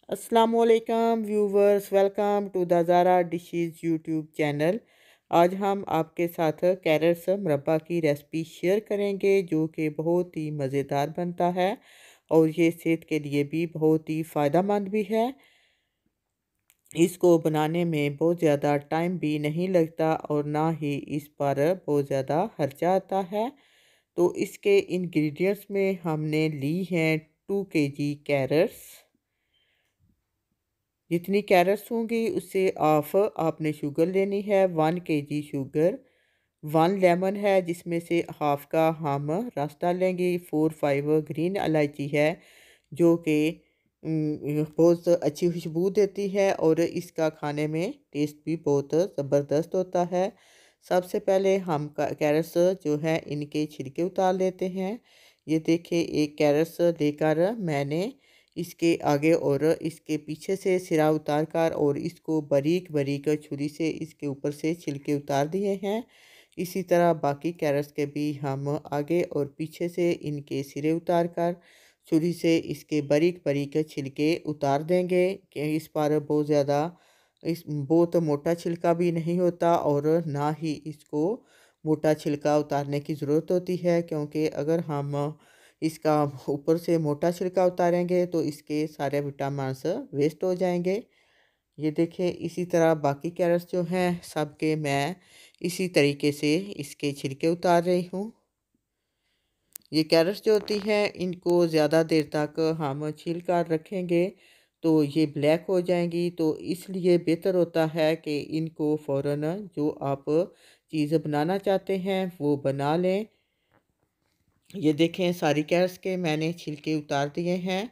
अस्सलामुअलैकुम viewers, welcome to the Zara dishes YouTube channel. आज हम आपके साथ कैरट्स मुरब्बा की रेसिपी शेयर करेंगे जो कि बहुत ही मज़ेदार बनता है और ये सेहत के लिए भी बहुत ही फ़ायदेमंद भी है। इसको बनाने में बहुत ज़्यादा टाइम भी नहीं लगता और ना ही इस पर बहुत ज़्यादा खर्चा आता है। तो इसके इंग्रेडिएंट्स में हमने ली हैं 2 kg कैरट्स। जितनी कैरेट्स होंगी उससे हाफ आपने शुगर लेनी है। 1 kg शुगर, 1 लेमन है जिसमें से हाफ का हम रस डालेंगे। 4-5 ग्रीन इलायची है जो कि बहुत अच्छी खुशबू देती है और इसका खाने में टेस्ट भी बहुत ज़बरदस्त होता है। सबसे पहले हम कैरेट्स जो है इनके छिलके उतार लेते हैं। ये देखिए, एक कैरेट्स लेकर मैंने इसके आगे और इसके पीछे से सिरा उतार कर और इसको बारीक बारीक छुरी से इसके ऊपर से छिलके उतार दिए हैं। इसी तरह बाकी कैरेट्स के भी हम आगे और पीछे से इनके सिरे उतार कर छुरी से इसके बारीक बारीक छिलके उतार देंगे कि इस पर बहुत ज़्यादा बहुत मोटा छिलका भी नहीं होता और ना ही इसको मोटा छिलका उतारने की ज़रूरत होती है, क्योंकि अगर हम इसका ऊपर से मोटा छिलका उतारेंगे तो इसके सारे विटामिन्स वेस्ट हो जाएंगे। ये देखें, इसी तरह बाकी कैरेट्स जो हैं सब के मैं इसी तरीके से इसके छिलके उतार रही हूँ। ये कैरेट्स जो होती हैं इनको ज़्यादा देर तक हम छील कर रखेंगे तो ये ब्लैक हो जाएंगी, तो इसलिए बेहतर होता है कि इनको फ़ौरन जो आप चीज़ बनाना चाहते हैं वो बना लें। ये देखें, सारी कैरेट्स के मैंने छिलके उतार दिए हैं।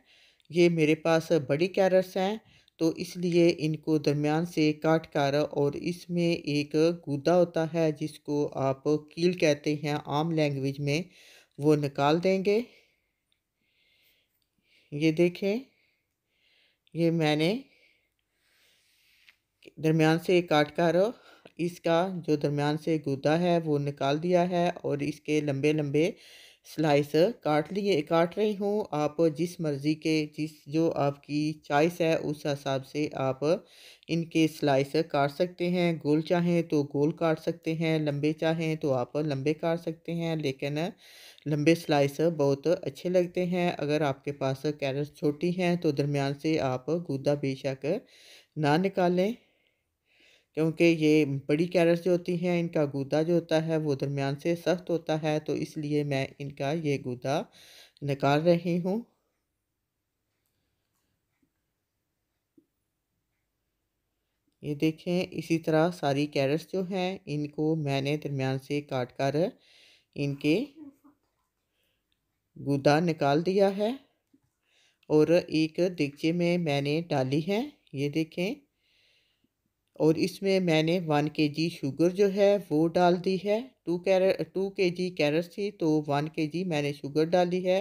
ये मेरे पास बड़ी कैरेट्स हैं तो इसलिए इनको दरमियान से काट कर और इसमें एक गूदा होता है जिसको आप कील कहते हैं आम लैंग्वेज में, वो निकाल देंगे। ये देखें, ये मैंने दरमियान से काट कर इसका जो दरमियान से गूदा है वो निकाल दिया है और इसके लंबे लंबे स्लाइस काट रही हूँ। आप जिस मर्ज़ी के जो आपकी चॉइस है उस हिसाब से आप इनके स्लाइस काट सकते हैं। गोल चाहें तो गोल काट सकते हैं, लंबे चाहें तो आप लंबे काट सकते हैं, लेकिन लंबे स्लाइस बहुत अच्छे लगते हैं। अगर आपके पास कैरेट छोटी हैं तो दरमियान से आप गूदा बेशक ना निकालें, क्योंकि ये बड़ी कैरेट्स जो होती हैं इनका गूदा जो होता है वो दरमियान से सख्त होता है, तो इसलिए मैं इनका ये गूदा निकाल रही हूँ। ये देखें, इसी तरह सारी कैरेट्स जो हैं इनको मैंने दरमियान से काट कर इनके गूदा निकाल दिया है और एक देगचे में मैंने डाली है। ये देखें, और इसमें मैंने 1 kg शुगर जो है वो डाल दी है। 2 kg कैरेट्स थी तो 1 kg मैंने शुगर डाली है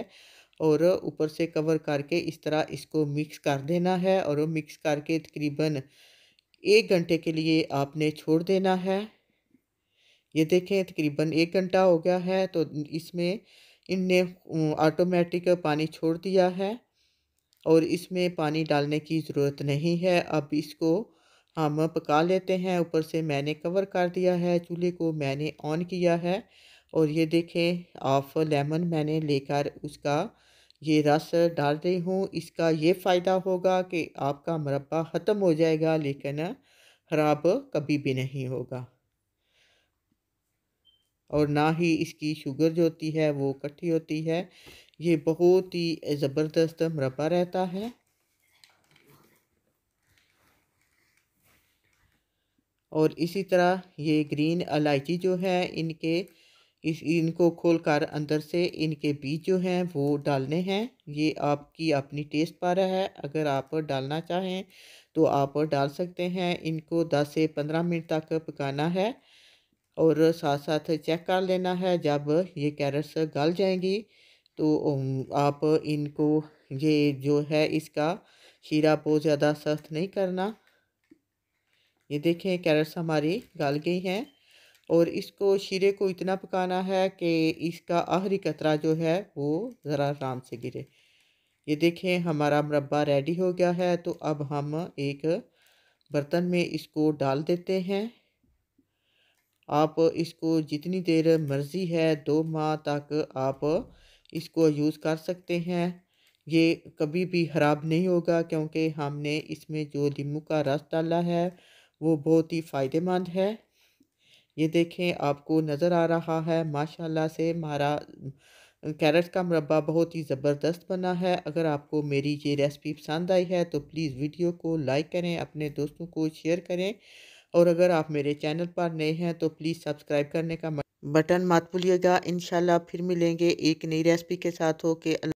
और ऊपर से कवर करके इस तरह इसको मिक्स कर देना है और मिक्स करके तकरीबन 1 घंटे के लिए आपने छोड़ देना है। ये देखें, तकरीबन 1 घंटा हो गया है तो इसमें इनने ऑटोमेटिक पानी छोड़ दिया है और इसमें पानी डालने की ज़रूरत नहीं है। अब इसको हम पका लेते हैं। ऊपर से मैंने कवर कर दिया है, चूल्हे को मैंने ऑन किया है और ये देखें, हाफ लेमन मैंने लेकर उसका ये रस डाल रही हूँ। इसका ये फ़ायदा होगा कि आपका मुरब्बा ख़त्म हो जाएगा लेकिन ख़राब कभी भी नहीं होगा और ना ही इसकी शुगर जो होती है वो इकट्ठी होती है। ये बहुत ही ज़बरदस्त मुरब्बा रहता है। और इसी तरह ये ग्रीन इलायची जो है इनको खोलकर अंदर से इनके बीज जो हैं वो डालने हैं। ये आपकी अपनी टेस्ट पर है, अगर आप डालना चाहें तो आप डाल सकते हैं। इनको 10 से 15 मिनट तक पकाना है और साथ साथ चेक कर लेना है जब ये कैरेट्स गल जाएंगी तो आप इनको ये जो है इसका शीरा बहुत ज़्यादा सख्त नहीं करना। ये देखें, कैरेट्स हमारी गल गई हैं और इसको शीरे को इतना पकाना है कि इसका आखिरी कतरा जो है वो ज़रा आराम से गिरे। ये देखें हमारा मुरब्बा रेडी हो गया है। तो अब हम एक बर्तन में इसको डाल देते हैं। आप इसको जितनी देर मर्ज़ी है 2 माह तक आप इसको यूज़ कर सकते हैं। ये कभी भी ख़राब नहीं होगा क्योंकि हमने इसमें जो नींबू का रस डाला है वो बहुत ही फ़ायदेमंद है। ये देखें आपको नज़र आ रहा है माशाल्लाह से हमारा कैरेट का मुरब्बा बहुत ही ज़बरदस्त बना है। अगर आपको मेरी ये रेसिपी पसंद आई है तो प्लीज़ वीडियो को लाइक करें, अपने दोस्तों को शेयर करें और अगर आप मेरे चैनल पर नए हैं तो प्लीज़ सब्सक्राइब करने का बटन मत भूलिएगा। इंशाल्लाह फिर मिलेंगे एक नई रेसिपी के साथ।